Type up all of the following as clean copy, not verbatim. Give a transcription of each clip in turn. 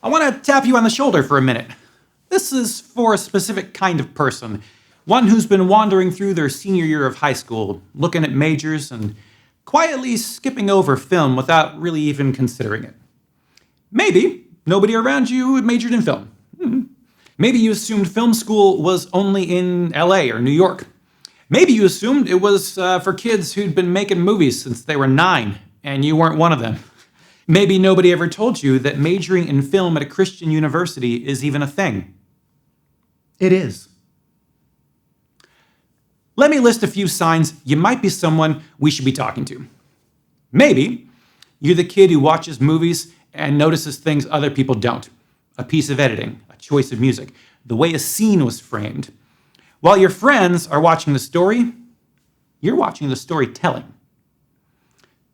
I want to tap you on the shoulder for a minute. This is for a specific kind of person, one who's been wandering through their senior year of high school, looking at majors and quietly skipping over film without really even considering it. Maybe nobody around you majored in film. Maybe you assumed film school was only in LA or New York. Maybe you assumed it was for kids who'd been making movies since they were 9, and you weren't one of them. Maybe nobody ever told you that majoring in film at a Christian university is even a thing. It is. Let me list a few signs you might be someone we should be talking to. Maybe you're the kid who watches movies and notices things other people don't. A piece of editing, a choice of music, the way a scene was framed. While your friends are watching the story, you're watching the storytelling.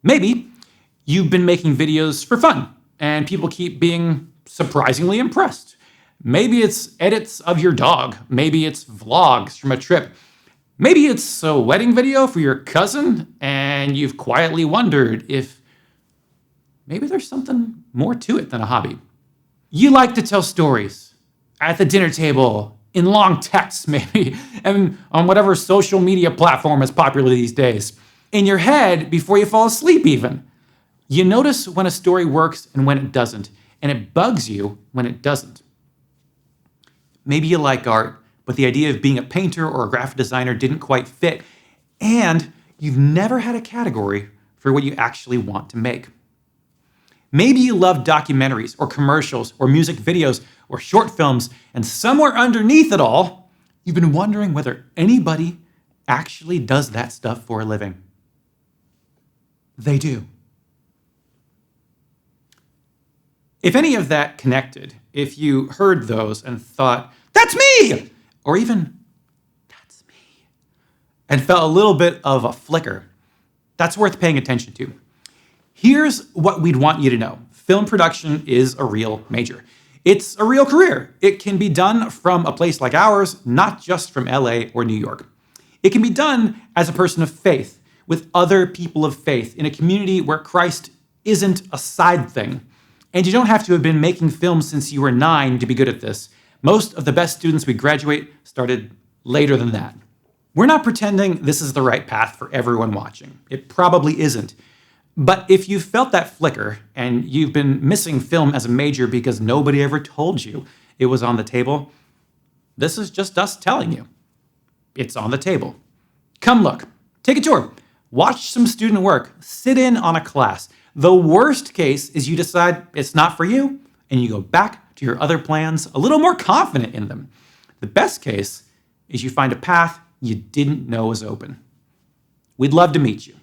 Maybe you've been making videos for fun, and people keep being surprisingly impressed. Maybe it's edits of your dog. Maybe it's vlogs from a trip. Maybe it's a wedding video for your cousin, and you've quietly wondered if maybe there's something more to it than a hobby. You like to tell stories at the dinner table, in long texts maybe, and on whatever social media platform is popular these days. In your head before you fall asleep even. You notice when a story works and when it doesn't, and it bugs you when it doesn't. Maybe you like art, but the idea of being a painter or a graphic designer didn't quite fit, and you've never had a category for what you actually want to make. Maybe you love documentaries or commercials or music videos or short films, and somewhere underneath it all, you've been wondering whether anybody actually does that stuff for a living. They do. If any of that connected, if you heard those and thought, that's me, or even, that's me, and felt a little bit of a flicker, that's worth paying attention to. Here's what we'd want you to know. Film production is a real major. It's a real career. It can be done from a place like ours, not just from LA or New York. It can be done as a person of faith, with other people of faith, in a community where Christ isn't a side thing. And you don't have to have been making films since you were 9 to be good at this. Most of the best students we graduate started later than that. We're not pretending this is the right path for everyone watching. It probably isn't. But if you felt that flicker and you've been missing film as a major because nobody ever told you it was on the table, this is just us telling you. It's on the table. Come look. Take a tour. Watch some student work. Sit in on a class. The worst case is you decide it's not for you, and you go back to your other plans a little more confident in them. The best case is you find a path you didn't know was open. We'd love to meet you.